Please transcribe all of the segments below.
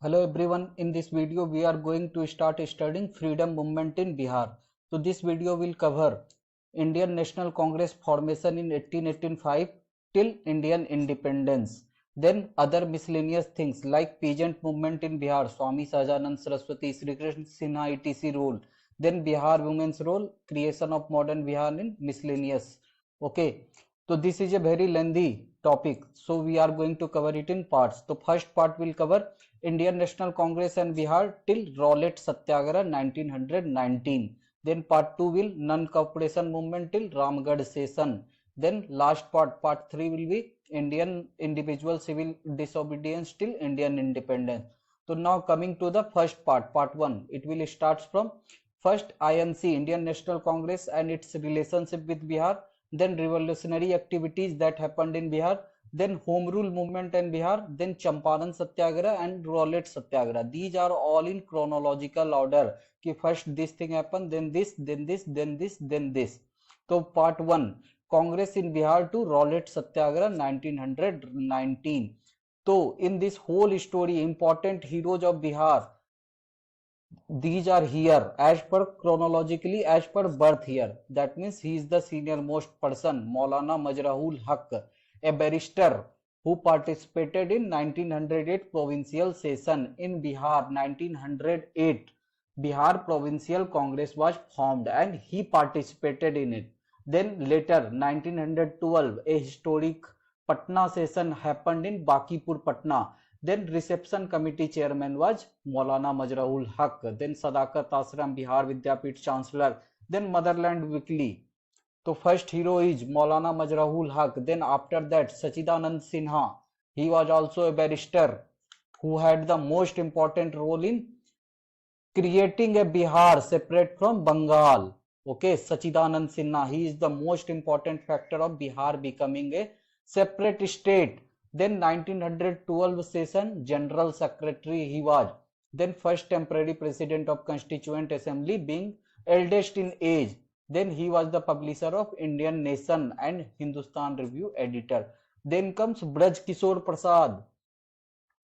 Hello everyone, in this video we are going to start studying freedom movement in Bihar. So this video will cover Indian National Congress formation in 1885 till Indian independence. Then other miscellaneous things like peasant movement in Bihar, Swami Sahajanand Saraswati, Sri Krishna Sinha etc. role. Then Bihar women's role, creation of modern Bihar in miscellaneous. Okay, so this is a very lengthy topic. So we are going to cover it in parts. So first part will cover Indian National Congress and Bihar till Rowlatt Satyagraha 1919. Then part 2 will non-cooperation movement till Ramgarh session. Then last part 3 will be Indian individual civil disobedience till Indian independence. So now coming to the first part 1, it will start from first INC, Indian National Congress and its relationship with Bihar, then revolutionary activities that happened in Bihar, then home rule movement in Bihar, then Champaran Satyagraha and Rowlatt Satyagraha. These are all in chronological order. Ki first this thing happened, then this, then this, then this, then this. So part 1, Congress in Bihar to Rowlatt Satyagraha 1919. So in this whole story, important heroes of Bihar, these are here as per chronologically as per birth here. That means he is the senior most person, Maulana Majrahul Haq, a barrister who participated in 1908 provincial session in Bihar. 1908 Bihar Provincial Congress was formed and he participated in it. Then later 1912 a historic Patna session happened in Bakipur, Patna. Then reception committee chairman was Maulana Majrahul Haq. Then Sadakat Ashram Bihar Vidyapeeth Chancellor. Then Motherland Weekly. So first hero is Maulana Majrahul Haq. Then after that Sachidanand Sinha. He was also a barrister who had the most important role in creating a Bihar separate from Bengal. Okay, Sachidanand Sinha. He is the most important factor of Bihar becoming a separate state. Then 1912 session general secretary he was. Then first temporary president of Constituent Assembly, being eldest in age. Then he was the publisher of Indian Nation and Hindustan Review editor. Then comes Braj Kishore Prasad.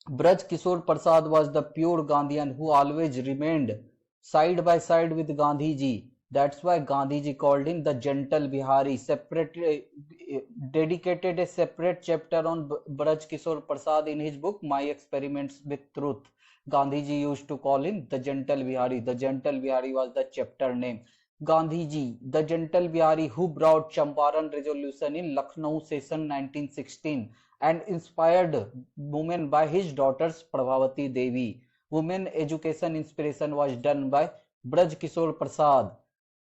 Braj Kishore Prasad was the pure Gandhian who always remained side by side with Gandhi ji. That's why Gandhi ji called him the gentle Bihari. Dedicated a separate chapter on Braj Kishore Prasad in his book My Experiments with Truth. Gandhi ji used to call him the gentle Bihari. The gentle Bihari was the chapter name. Gandhi ji, the gentle Bihari who brought Champaran Resolution in Lucknow session 1916 and inspired women by his daughters Prabhavati Devi. Women education inspiration was done by Braj Kishore Prasad.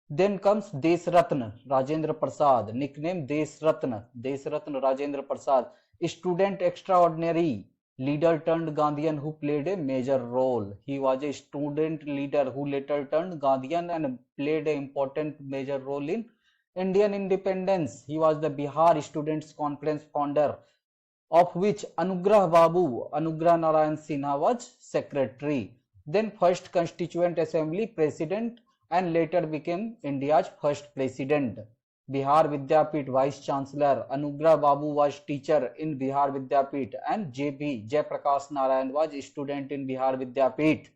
Then comes Desratna Rajendra Prasad, nickname Desratna Rajendra Prasad, student extraordinary leader turned Gandhian who played a major role. He was a student leader who later turned Gandhian and played an important major role in Indian independence. He was the Bihar Students Conference founder, of which Anugrah Narayan Sinha was secretary. Then first Constituent Assembly president and later became India's first president. Bihar Vidyapeeth Vice Chancellor Anugrah Babu was teacher in Bihar Vidyapeeth and Jai Prakash Narayan was student in Bihar Vidyapeeth.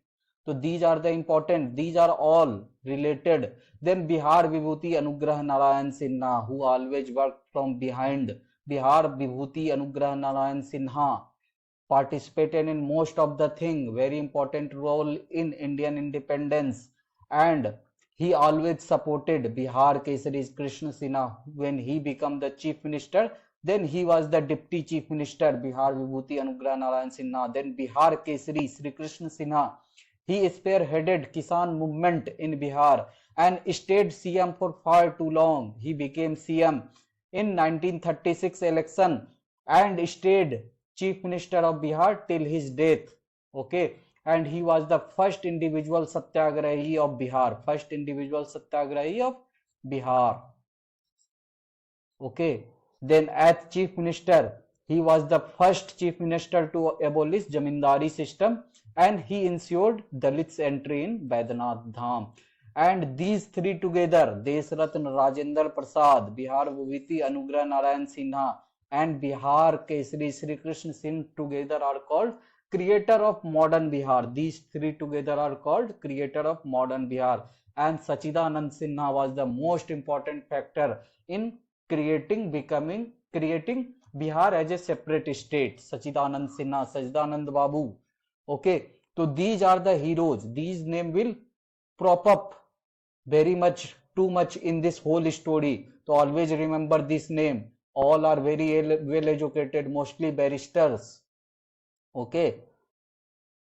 So these are the important, these are all related. Then Bihar Vibhuti Anugrah Narayan Sinha, who always worked from behind. Bihar Vibhuti Anugrah Narayan Sinha participated in most of the thing, very important role in Indian independence, and he always supported Bihar Kesari Krishna Sinha when he became the chief minister. Then he was the deputy chief minister, Bihar Vibhuti Anugrah Narayan Sinha. Then Bihar Kesari Sri Krishna Sinha, he spearheaded Kisan movement in Bihar and stayed CM for far too long. He became CM in 1936 election and stayed chief minister of Bihar till his death. Okay, and he was the first individual satyagrahi of Bihar. First individual satyagrahi of Bihar. Okay, then as chief minister, he was the first chief minister to abolish Jamindari system and he ensured Dalits entry in Baidyanath Dham. And these three together, Desratna Rajendra Prasad, Bihar Vibhuti Anugrah Narayan Sinha and Bihar Kesari Sri Krishna Singh together are called creator of modern Bihar. These three together are called creator of modern Bihar. And Sachidanand Sinha was the most important factor in creating Bihar as a separate state. Sachidanand Sinha, Sachidanand Babu. Okay, so these are the heroes. These name will prop up very much too much in this whole story. So always remember this name. All are very well educated, mostly barristers. Okay.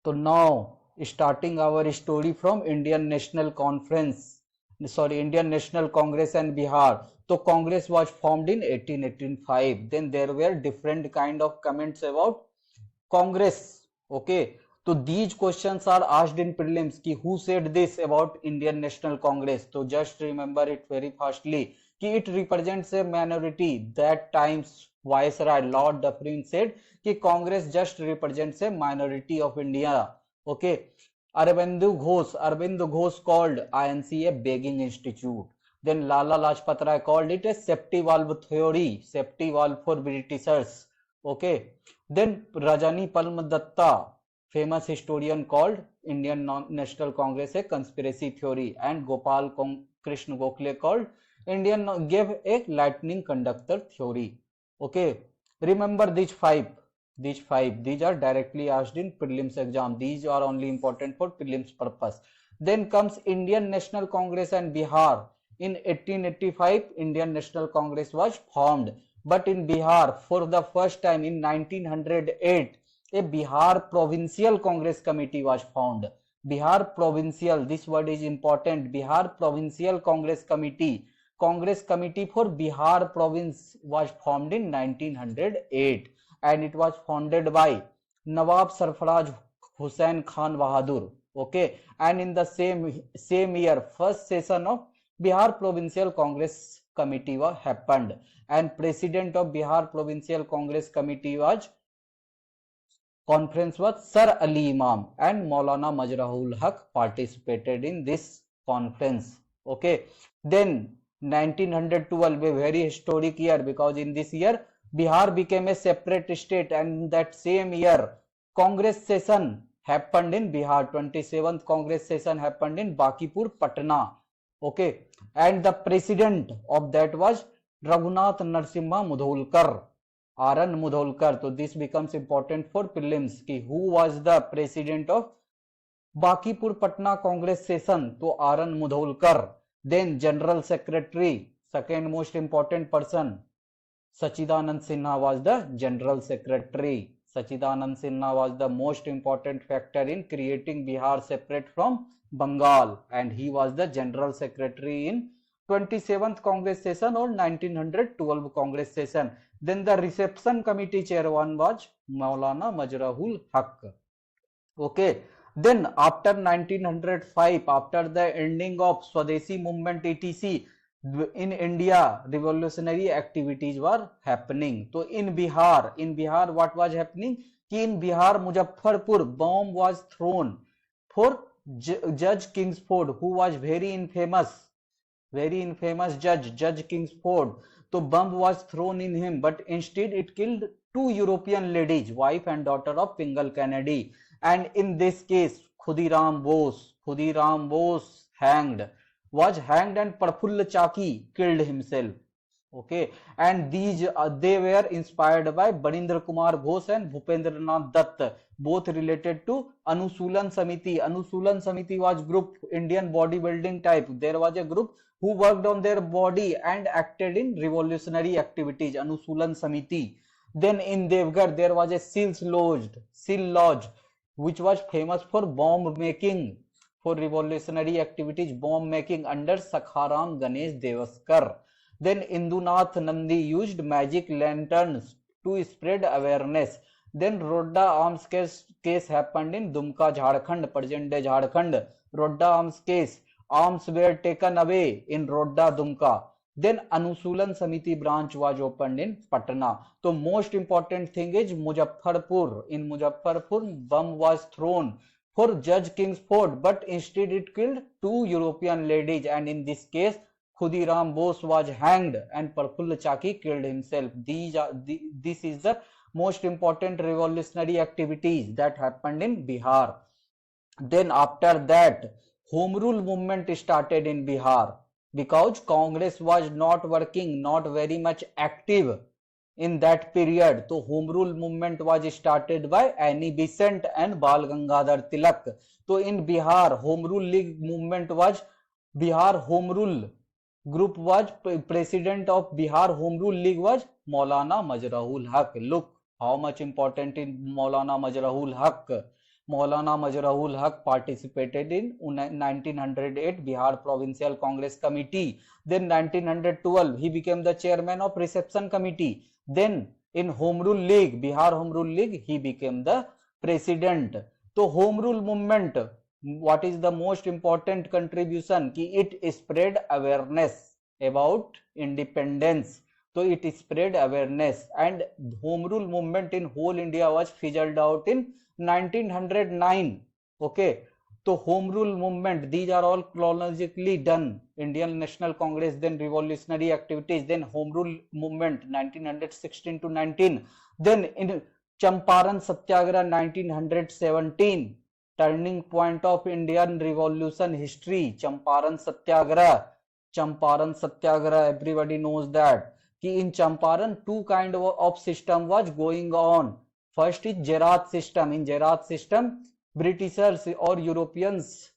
So now starting our story from Indian National Congress and Bihar. So Congress was formed in 1885. Then there were different kind of comments about Congress. Okay. So these questions are asked in prelims ki who said this about Indian National Congress. So just remember it very fastly ki it represents a minority. That times Viceroy Lord Dufferin said कि Congress just represents a minority of India. Okay. Arvind Ghosh called INC a begging institute. Then Lala Lajpat Rai called it a safety valve theory, safety valve for Britishers. Okay. Then Rajani Palme Dutta, famous historian, called Indian National Congress a conspiracy theory, and Gopal Krishna Gokhale called gave a lightning conductor theory. Okay. Remember these five. These are directly asked in prelims exam. These are only important for prelims purpose. Then comes Indian National Congress and Bihar. In 1885, Indian National Congress was formed. But in Bihar, for the first time in 1908, a Bihar Provincial Congress Committee was formed. Bihar Provincial, this word is important. Bihar Provincial Congress Committee. Congress Committee for Bihar Province was formed in 1908. And it was founded by Nawab Sarfaraj Hussain Khan Bahadur. Okay. And in the same year, first session of Bihar Provincial Congress Committee was happened. And president of Bihar Provincial Congress Committee conference was Sir Ali Imam, and Maulana Majrahul Haq participated in this conference. Okay. Then 1912, a very historic year, because in this year Bihar became a separate state, and that same year Congress session happened in Bihar. 27th Congress session happened in Bakipur, Patna. Okay. And the president of that was Raghunath Narsimha Mudholkar, RN Mudholkar. So this becomes important for prelims ki who was the president of Bakipur Patna Congress session. So RN Mudholkar. Then general secretary, second most important person, Sachidanand Sinha was the general secretary. Sachidanand Sinha was the most important factor in creating Bihar separate from Bengal, and he was the general secretary in 27th Congress session or 1912 Congress session. Then the reception committee chairman was Maulana Majrahul Haq. Okay. Then after 1905, after the ending of Swadeshi movement etc., in India revolutionary activities were happening. So in Bihar what was happening? In Bihar, Muzaffarpur, bomb was thrown for Judge Kingsford, who was very infamous Judge Kingsford. So bomb was thrown in him, but instead it killed two European ladies, wife and daughter of Pingle Kennedy. And in this case, Khudiram Bose was hanged, and Prafulla Chaki killed himself. Okay. And these they were inspired by Banindra Kumar Ghosh and Bhupendra Nath Dutt, both related to Anusulan Samiti. Anusulan Samiti was group Indian bodybuilding type. There was a group who worked on their body and acted in revolutionary activities, Anusulan Samiti. Then in Devgarh there was a Seal Lodge, which was famous for bomb making, for revolutionary activities, bomb making, under Sakharam Ganesh Devaskar. Then Indunath Nandi used magic lanterns to spread awareness. Then Rodda arms case happened in Dumka, Jharkhand, present day Jharkhand. Rodda arms case, arms were taken away in Rodda, Dumka. Then Anusulan Samiti branch was opened in Patna. So most important thing is Muzaffarpur. In Muzaffarpur, bomb was thrown for Judge Kingsford, but instead it killed two European ladies, and in this case Khudiram Bose was hanged and Prafulla Chaki killed himself. This is the most important revolutionary activities that happened in Bihar. Then after that, home rule movement started in Bihar because Congress was not working, not very much active in that period. So home rule movement was started by Annie Besant and Bal Gangadhar Tilak. So in Bihar, home rule league movement was Bihar Home Rule Group was president of Bihar Home Rule League was Maulana Majrahul Haq. Look how much important in Maulana Majrahul Haq. Maulana Majrahul Haq participated in 1908 Bihar Provincial Congress Committee. Then 1912 he became the chairman of reception committee. Then in Home Rule League, Bihar Home Rule League, he became the president. So Home Rule movement, what is the most important contribution? Ki it spread awareness about independence. So it spread awareness, and home rule movement in whole India was fizzled out in 1909. Okay, so home rule movement, these are all chronologically done. Indian National Congress, then revolutionary activities, then home rule movement 1916 to 19, then in Champaran Satyagraha 1917, turning point of Indian revolution history. Champaran Satyagraha, everybody knows that. Ki in Champaran two kind of system was going on. First is Jerat system. In Jerat system, Britishers or Europeans,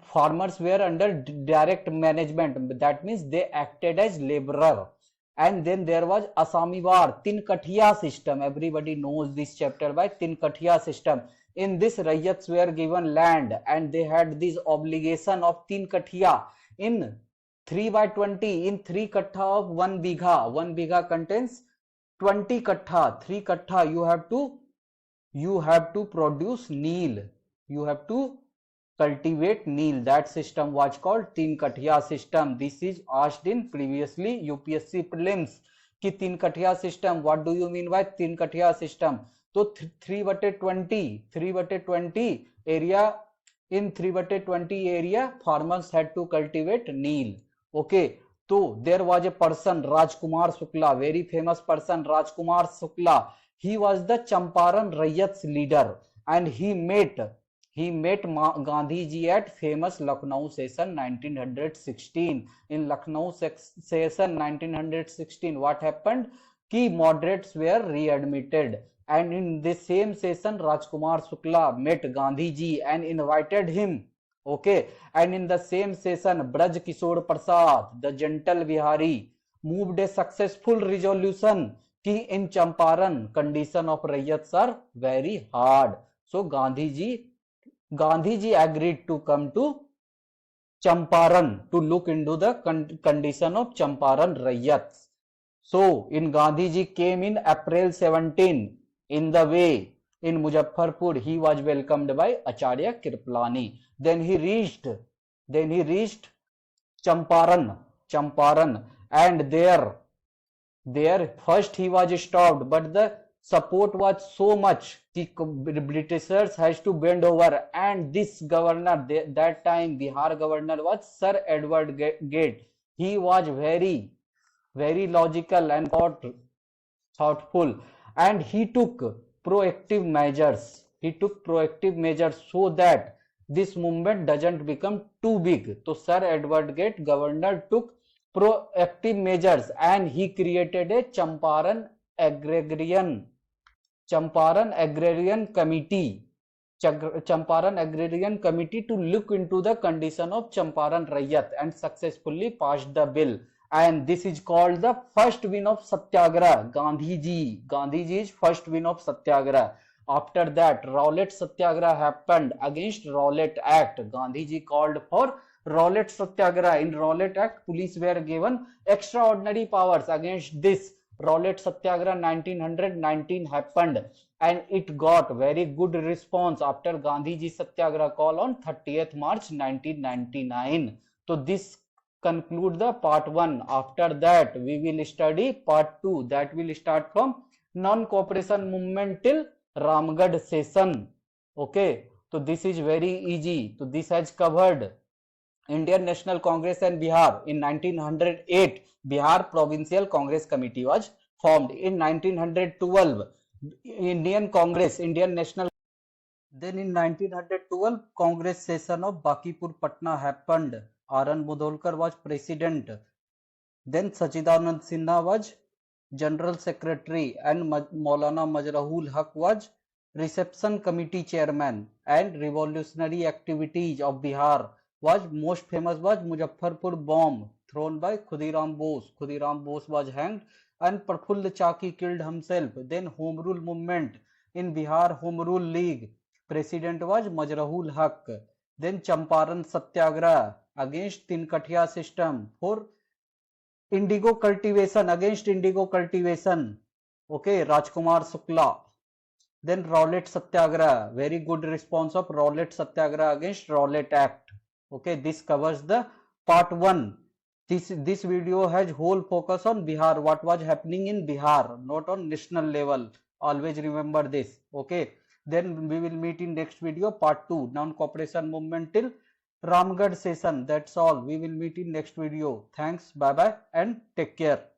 farmers were under direct management. That means they acted as laborer. And then there was Asamiwar, Tinkathia system. Everybody knows this chapter by Tinkathia system. In this, Rayyats were given land and they had this obligation of Tinkathia in 3/20, in 3 kattha of 1 bigha. 1 bigha contains 20 kattha. 3 kattha you have to produce neel. You have to cultivate neel. That system was called Tinkathia system. This is asked in previously UPSC prelims. Ki Tinkathia system, what do you mean by Tinkathia system? So 3/20 area, in 3/20 area farmers had to cultivate neel. Okay, so there was a person, Rajkumar Shukla, very famous person, Rajkumar Shukla. He was the Champaran Rayyats leader, and he met Gandhi ji at famous Lucknow session 1916. In Lucknow session 1916, what happened? Ki moderates were readmitted, and in this same session Rajkumar Shukla met Gandhi ji and invited him. Okay, and in the same session Braj Kishore Prasad, the gentle Bihari, moved a successful resolution ki in Champaran condition of Rayyats are very hard. So Gandhi ji agreed to come to Champaran to look into the condition of Champaran Rayyats. So in Gandhi ji came in April 17. In the way in Muzaffarpur, he was welcomed by Acharya Kripalani. Then he reached Champaran, and there first he was stopped, but the support was so much the Britishers has to bend over, and this governor, that time Bihar governor was Sir Edward Gate. He was very logical and thoughtful, and he took proactive measures. So that this movement doesn't become too big. So Sir Edward Gate, governor, took proactive measures and he created a Champaran Agrarian Committee to look into the condition of Champaran Rayyat, and successfully passed the bill. And this is called the first win of Satyagraha. Gandhiji's first win of Satyagraha. After that, Rowlatt Satyagraha happened against Rowlatt Act. Gandhiji called for Rowlatt Satyagraha. In Rowlatt Act, police were given extraordinary powers. Against this, Rowlatt Satyagraha 1919 happened, and it got very good response after Gandhiji Satyagraha call on 30th March 1999. So this conclude the part 1. After that, we will study part 2. That will start from non-cooperation movement till Ramgarh session. Okay, so this is very easy. So this has covered Indian National Congress and Bihar. In 1908, Bihar Provincial Congress Committee was formed. In 1912, Indian Congress, Indian National. Then in 1912, Congress session of Bakipur Patna happened. R.N. Mudholkar was president. Then Sachidanand Sinha was General Secretary and Maulana Majrahul Haq was Reception Committee Chairman. And revolutionary activities of Bihar was most famous was Muzaffarpur bomb thrown by Khudiram Bose. Khudiram Bose was hanged and Prafulla Chaki killed himself. Then Home Rule movement in Bihar, Home Rule League. President was Majrahul Haq. Then Champaran Satyagraha against Tinkathia system for indigo cultivation, against indigo cultivation. Okay, Rajkumar Shukla. Then Rowlatt Satyagraha, very good response of Rowlatt Satyagraha against Rowlatt Act. Okay, this covers the part 1. This video has whole focus on Bihar, what was happening in Bihar, not on national level. Always remember this. Okay, then we will meet in next video, part 2, non-cooperation movement till Ramgarh session. That's all. We will meet in next video. Thanks, bye bye, and take care.